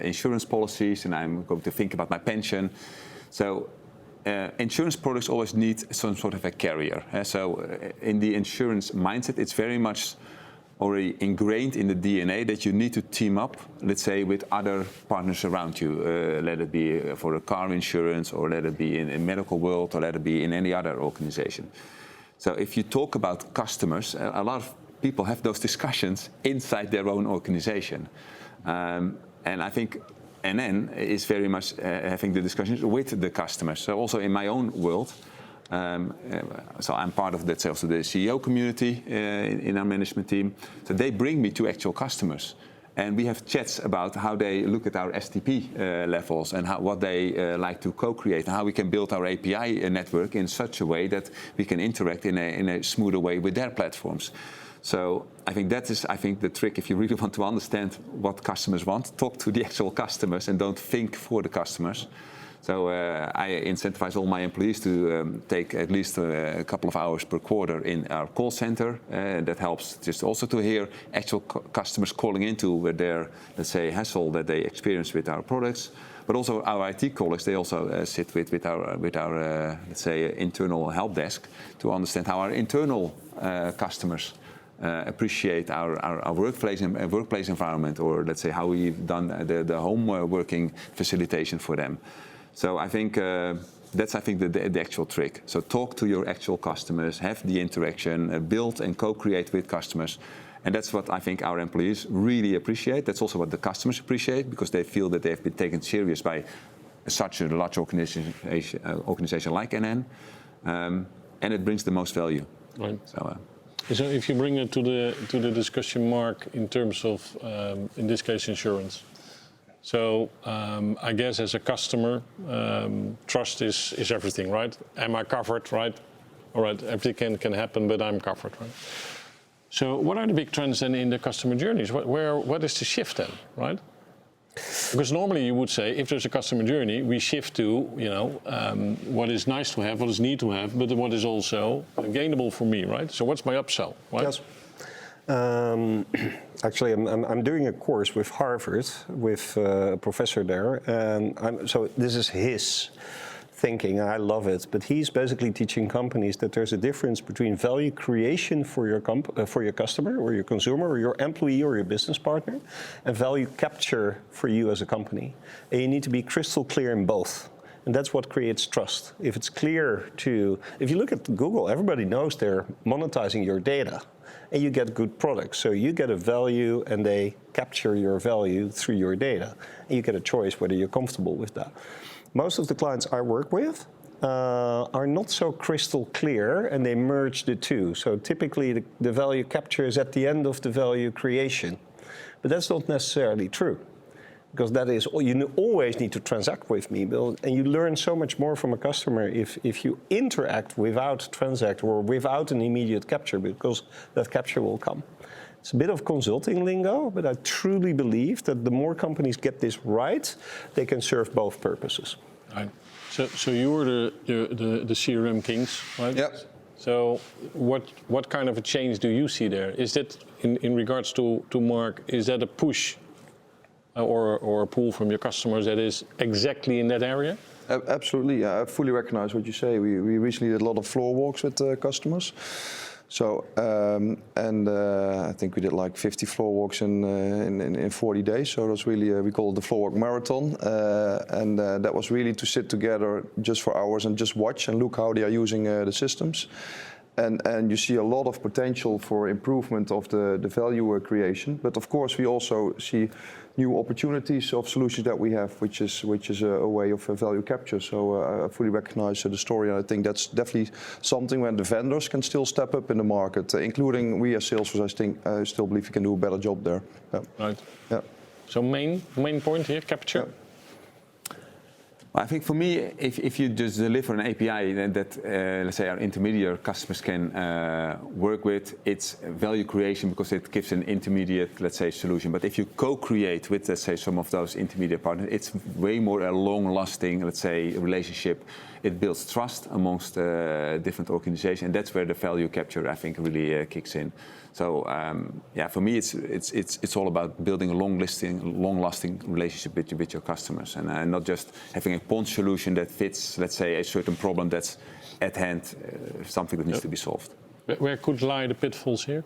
insurance policies and I'm going to think about my pension. So insurance products always need some sort of a carrier. So in the insurance mindset, it's very much already ingrained in the DNA that you need to team up, let's say, with other partners around you. Let it be for a car insurance, or let it be in medical world, or let it be in any other organization. So if you talk about customers, a lot of people have those discussions inside their own organization. And I think NN is very much having the discussions with the customers. So also in my own world, so I'm part of that, also the CEO community in our management team. So they bring me to actual customers, and we have chats about how they look at our STP levels and what they like to co-create, and how we can build our API network in such a way that we can interact in a smoother way with their platforms. So I think that is, the trick. If you really want to understand what customers want, talk to the actual customers and don't think for the customers. So I incentivize all my employees to take at least a couple of hours per quarter in our call center. That helps just also to hear actual customers calling into their, let's say, hassle that they experience with our products. But also our IT colleagues, they also sit with our let's say, internal help desk to understand how our internal customers appreciate our workplace environment, or let's say how we've done the home working facilitation for them. So I think that's the actual trick. So talk to your actual customers, have the interaction, build and co-create with customers. And that's what I think our employees really appreciate. That's also what the customers appreciate, because they feel that they've been taken serious by such a large organization like NN. And it brings the most value. Right. So if you bring it to the discussion, Marc, in terms of, in this case, insurance. So I guess as a customer, trust is everything, right? Am I covered, right? All right, everything can happen, but I'm covered, right? So what are the big trends then in the customer journeys? What is the shift then, right? Because normally you would say, if there's a customer journey, we shift to, what is nice to have, what is need to have, but what is also gainable for me, right? So what's my upsell, right? Yes. Actually, I'm doing a course with Harvard with a professor there, and so this is his thinking. I love it, but he's basically teaching companies that there's a difference between value creation for your customer or your consumer or your employee or your business partner, and value capture for you as a company. And you need to be crystal clear in both. And that's what creates trust. If it's clear if you look at Google, everybody knows they're monetizing your data. And you get good products. So you get a value and they capture your value through your data. And you get a choice whether you're comfortable with that. Most of the clients I work with are not so crystal clear, and they merge the two. So typically the value capture is at the end of the value creation. But that's not necessarily true. Because that is, you always need to transact with me, and you learn so much more from a customer if you interact without transact or without an immediate capture, because that capture will come. It's a bit of consulting lingo, but I truly believe that the more companies get this right, they can serve both purposes. Right. So you were the CRM kings, right? Yep. So what kind of a change do you see there? Is that in regards to Marc? Is that a push? Or a pull from your customers that is exactly in that area? Absolutely, yeah, I fully recognize what you say. We recently did a lot of floor walks with customers. So, I think we did like 50 floor walks in 40 days. So that's really, we call it the floor walk marathon. That was really to sit together just for hours and just watch and look how they are using the systems. And you see a lot of potential for improvement of the value creation. But of course, we also see new opportunities of solutions that we have, which is a way of value capture. So I fully recognize the story, and I think that's definitely something when the vendors can still step up in the market, including we as Salesforce. I still believe we can do a better job there. Yeah. Right. Yeah. So main point here, capture. Yeah. I think for me, if you just deliver an API that let's say our intermediate customers can work with, it's value creation because it gives an intermediate, let's say, solution. But if you co-create with, let's say, some of those intermediate partners, it's way more a long-lasting, let's say, relationship. It builds trust amongst different organizations, and that's where the value capture, I think, really kicks in. So yeah, for me, it's all about building a long-lasting relationship with your customers, and not just having a point solution that fits, let's say, a certain problem that's at hand, something that needs to be solved. Where could lie the pitfalls here?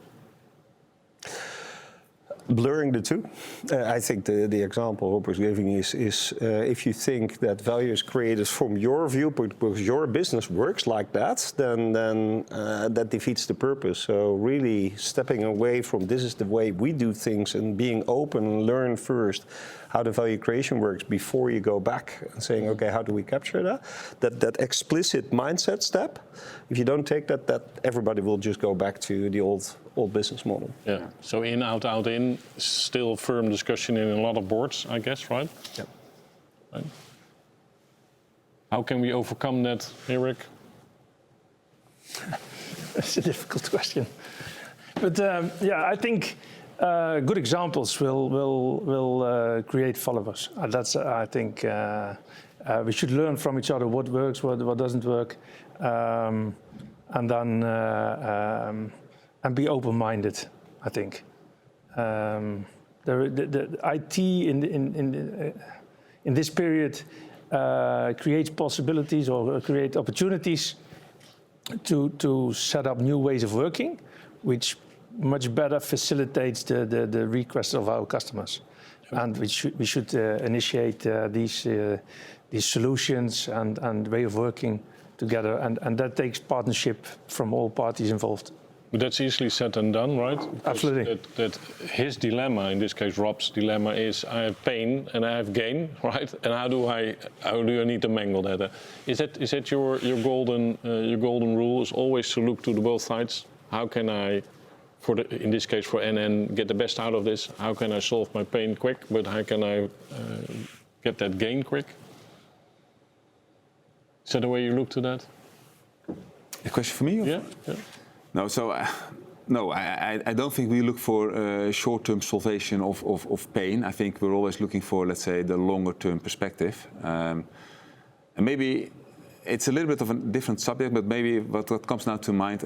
Blurring the two. I think the example Rob was giving is if you think that value is created from your viewpoint because your business works like that, then that defeats the purpose. So really stepping away from this is the way we do things and being open and learn first how the value creation works before you go back and saying, okay, how do we capture that? That explicit mindset step, if you don't take that everybody will just go back to the old business model. Yeah. So in, out, in, still firm discussion in a lot of boards, I guess, right? Yeah. Right. How can we overcome that, Eric? That's a difficult question. But yeah, I think good examples will create followers. That's I think we should learn from each other what works, what doesn't work, and then and be open-minded. I think the IT in this period creates possibilities or create opportunities to set up new ways of working, which much better facilitates the requests of our customers. Sure. And we should initiate these solutions and way of working together, and that takes partnership from all parties involved. But that's easily said and done, right? Because absolutely. That his dilemma, in this case Rob's dilemma, is I have pain and I have gain, right? And how do I need to mangle that? Is that your golden rule? Is always to look to the both sides? How can I, in this case for NN, get the best out of this? How can I solve my pain quick? But how can I get that gain quick? Is that the way you look to that? A question for me? Or? Yeah. No, so no, I don't think we look for short-term salvation of pain. I think we're always looking for, let's say, the longer-term perspective. And maybe it's a little bit of a different subject, but maybe what comes now to mind,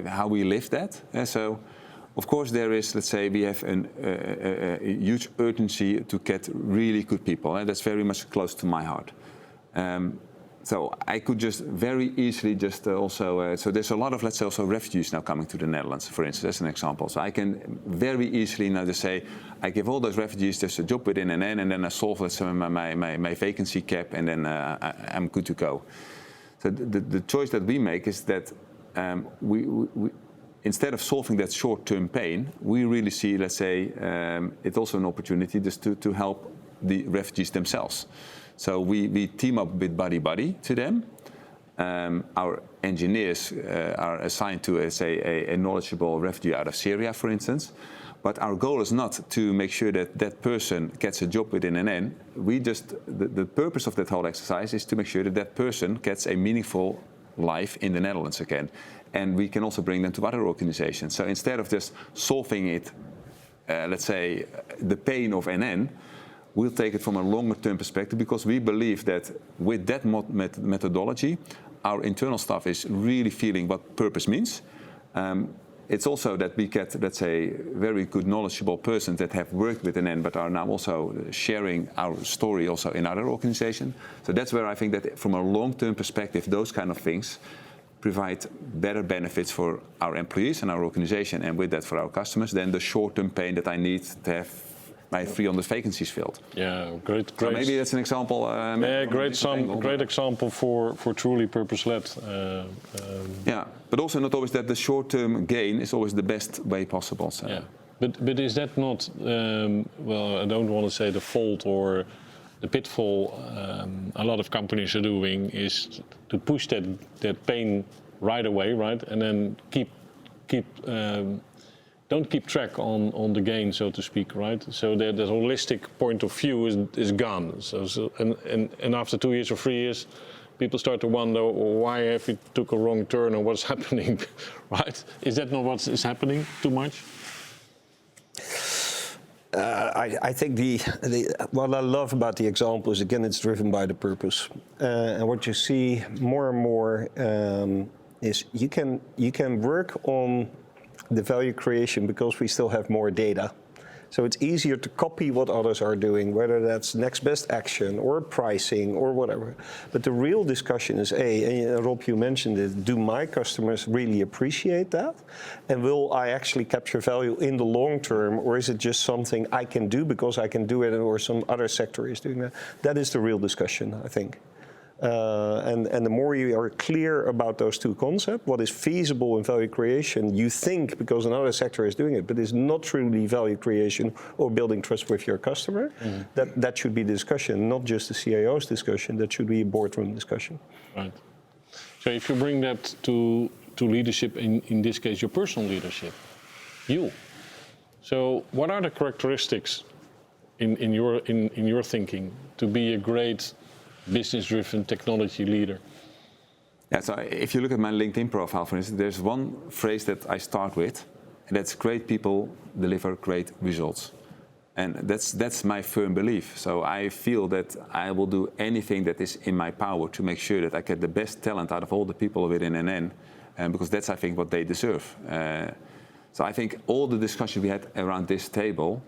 how we live that. So, of course, there is, let's say, we have a huge urgency to get really good people, and that's very much close to my heart. So I could just very easily just also, so there's a lot of, let's say, also refugees now coming to the Netherlands, for instance, as an example. So I can very easily now just say, I give all those refugees just a job within NN, and then I solve, let's say, my vacancy cap, and then I'm good to go. So the choice that we make is that we instead of solving that short-term pain, we really see, let's say, it's also an opportunity just to help the refugees themselves. So we team up with buddy to them. Our engineers are assigned to, say, a knowledgeable refugee out of Syria, for instance. But our goal is not to make sure that that person gets a job within NN. The purpose of that whole exercise is to make sure that that person gets a meaningful life in the Netherlands again. And we can also bring them to other organizations. So instead of just solving it, let's say, the pain of NN, we'll take it from a longer-term perspective, because we believe that with that methodology, our internal staff is really feeling what purpose means. it's also that we get, let's say, very good knowledgeable persons that have worked with NN but are now also sharing our story also in other organizations. So that's where I think that from a long-term perspective, those kind of things provide better benefits for our employees and our organization, and with that for our customers, than the short-term pain that I need to have my 300 vacancies filled. Yeah, great. So maybe that's an example. Yeah, great example for truly purpose-led. Yeah, but also not always that the short-term gain is always the best way possible. So. Yeah, but is that not? Well, I don't want to say the fault or the pitfall. A lot of companies are doing is to push that pain right away, right, and then don't keep track on the gain, so to speak, right? So that holistic point of view is gone. And after 2 years or 3 years, people start to wonder, why have we took a wrong turn or what's happening, right? Is that not what is happening too much? I think what I love about the example is, again, it's driven by the purpose. And what you see more and more is you can work on the value creation because we still have more data. So it's easier to copy what others are doing, whether that's next best action or pricing or whatever. But the real discussion is, and Rob, you mentioned it, do my customers really appreciate that? And will I actually capture value in the long term, or is it just something I can do because I can do it or some other sector is doing that? That is the real discussion, I think. And the more you are clear about those two concepts, what is feasible in value creation, you think because another sector is doing it, but it's not truly value creation or building trust with your customer, that should be the discussion, not just the CIO's discussion, that should be a boardroom discussion. Right. So if you bring that to leadership, in this case, your personal leadership, you. So what are the characteristics in your thinking to be a great business-driven technology leader? Yeah, so if you look at my LinkedIn profile, for instance, there's one phrase that I start with, and that's great people deliver great results. And that's my firm belief. So I feel that I will do anything that is in my power to make sure that I get the best talent out of all the people within NN, because that's, I think, what they deserve. So I think all the discussion we had around this table,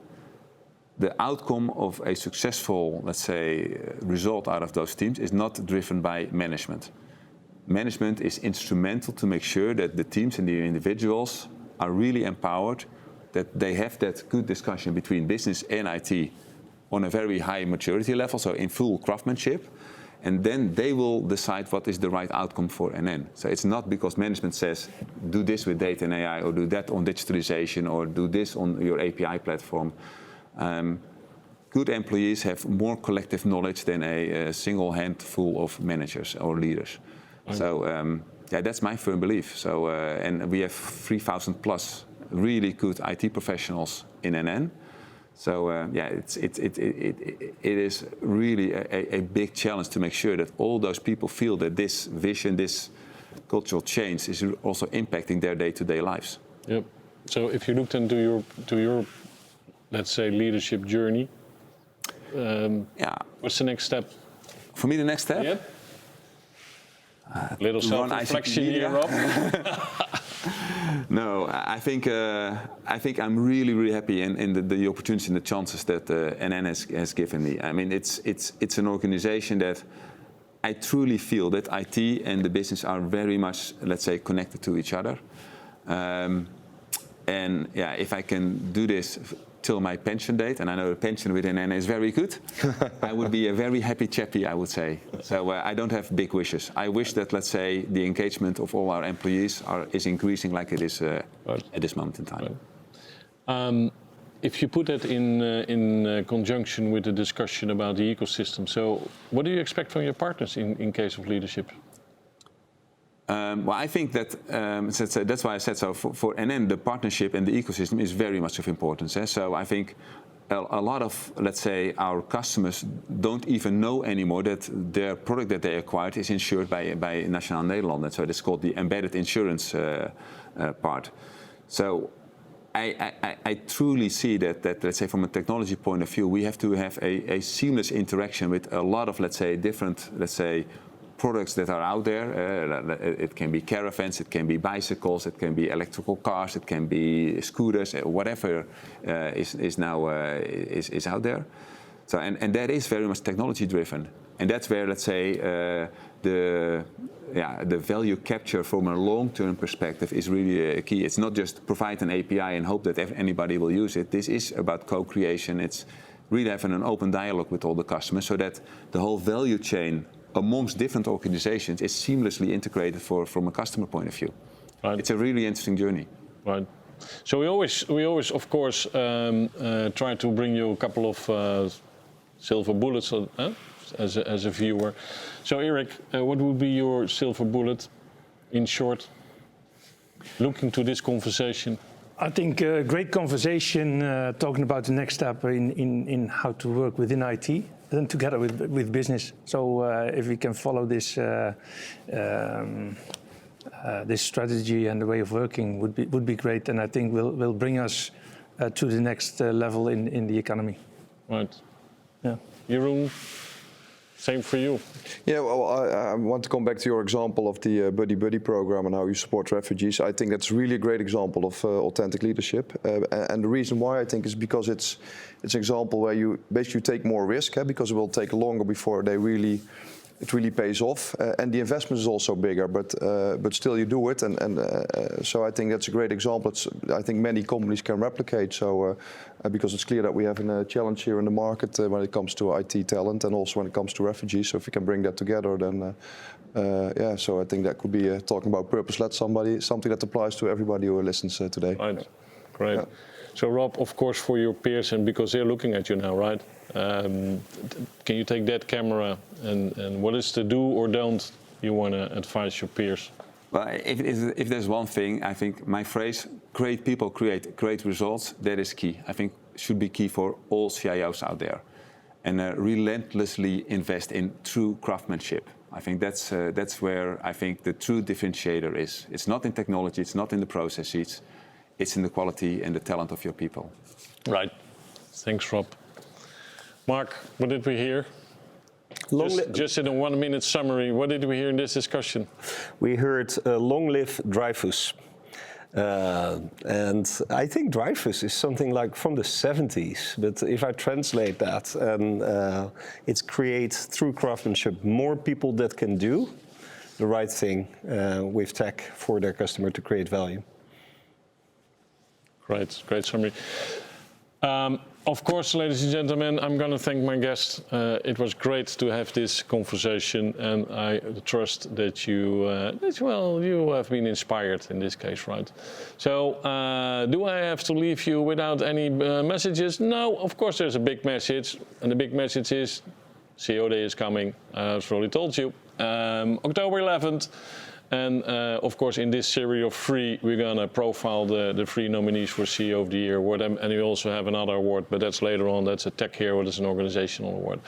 the outcome of a successful, let's say, result out of those teams is not driven by management. Management is instrumental to make sure that the teams and the individuals are really empowered, that they have that good discussion between business and IT on a very high maturity level, so in full craftsmanship, and then they will decide what is the right outcome for NN. So it's not because management says, do this with data and AI, or do that on digitalization, or do this on your API platform. Good employees have more collective knowledge than a single handful of managers or leaders. Right. So yeah, that's my firm belief. So and we have 3,000 plus really good IT professionals in NN. So yeah, it is really a big challenge to make sure that all those people feel that this vision, this cultural change is also impacting their day-to-day lives. Yep. So if you looked into your let's say leadership journey, yeah. What's the next step? For me, the next step? Yep. Little self-reflection here, Rob. No, I think I'm really happy in the opportunities and the chances that NN has given me. I mean, it's an organization that I truly feel that IT and the business are very much, let's say, connected to each other. And yeah, if I can do this till my pension date, and I know the pension within NN is very good, I would be a very happy chappie, I would say. So I don't have big wishes. I wish that, let's say, the engagement of all our employees is increasing like it is at this moment in time. Right. If you put that in conjunction with the discussion about the ecosystem, so what do you expect from your partners in case of leadership? Well, I think that that's why I said so. For NN, the partnership and the ecosystem is very much of importance. So I think a lot of, let's say, our customers don't even know anymore that their product that they acquired is insured by Nationale Nederlanden. So it's called the embedded insurance part. So I truly see that, let's say, from a technology point of view, we have to have a seamless interaction with a lot of, let's say, different, let's say, products that are out there. It can be caravans, it can be bicycles, it can be electrical cars, it can be scooters, whatever is now is out there. So and that is very much technology driven, and that's where, let's say, the value capture from a long-term perspective is really key. It's not just provide an API and hope that anybody will use it. This is about co-creation. It's really having an open dialogue with all the customers so that the whole value chain amongst different organizations is seamlessly integrated from a customer point of view. Right. It's a really interesting journey. Right. So we always, of course, try to bring you a couple of silver bullets as a viewer. So Erik, what would be your silver bullet, in short, looking to this conversation? I think a great conversation talking about the next step in how to work within IT and together with business. So if we can follow this this strategy and the way of working would be great, and I think will bring us to the next level in the economy. Right. Yeah. Jeroen, same for you. Yeah, well, I want to come back to your example of the Buddy Buddy program and how you support refugees. I think that's really a great example of authentic leadership. And the reason why I think is because it's an example where you basically take more risk, because it will take longer before it really pays off, and the investment is also bigger, but still you do it, and so I think that's a great example. I think many companies can replicate. So because it's clear that we have a challenge here in the market when it comes to IT talent and also when it comes to refugees. So if we can bring that together, then yeah. So I think that could be talking about purpose-led something that applies to everybody who listens today. Right. Great. Yeah. So Rob, of course, for your peers, and because they're looking at you now, right? Can you take that camera and what is the do or don't you want to advise your peers? Well, if there's one thing, I think my phrase, great people create great results, that is key. I think should be key for all CIOs out there. And relentlessly invest in true craftsmanship. I think that's where I think the true differentiator is. It's not in technology, it's not in the processes, it's in the quality and the talent of your people. Right. Thanks, Rob. Marc, what did we hear? Just in a 1-minute summary, what did we hear in this discussion? We heard long live Dreyfus. And I think Dreyfus is something like from the 70s, but if I translate that, it's create through craftsmanship more people that can do the right thing with tech for their customer to create value. Great summary. Of course, ladies and gentlemen, I'm going to thank my guest. It was great to have this conversation, and I trust that you have been inspired in this case, right? So, do I have to leave you without any messages? No, of course there's a big message, and the big message is CIO Day is coming. I've already told you, October 11th. And of course, in this series of 3, we're going to profile the 3 nominees for CEO of the Year award. And we also have another award, but that's later on. That's a Tech Hero, that's an organizational award.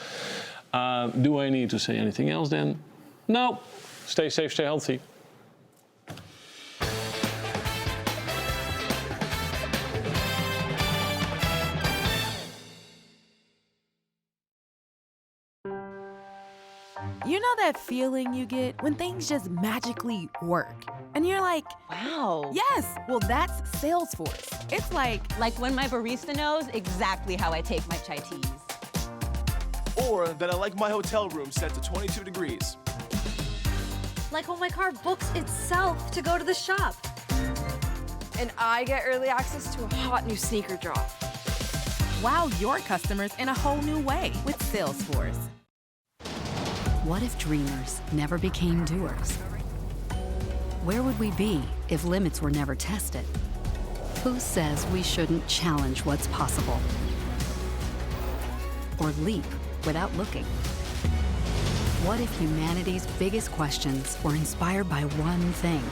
Do I need to say anything else then? No. Stay safe, stay healthy. You know that feeling you get when things just magically work? And you're like, wow. Yes, well, that's Salesforce. It's like when my barista knows exactly how I take my chai teas. Or that I like my hotel room set to 22 degrees. Like when my car books itself to go to the shop. And I get early access to a hot new sneaker drop. Wow your customers in a whole new way with Salesforce. What if dreamers never became doers? Where would we be if limits were never tested? Who says we shouldn't challenge what's possible? Or leap without looking? What if humanity's biggest questions were inspired by one thing?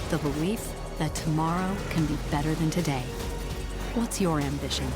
The belief that tomorrow can be better than today. What's your ambition?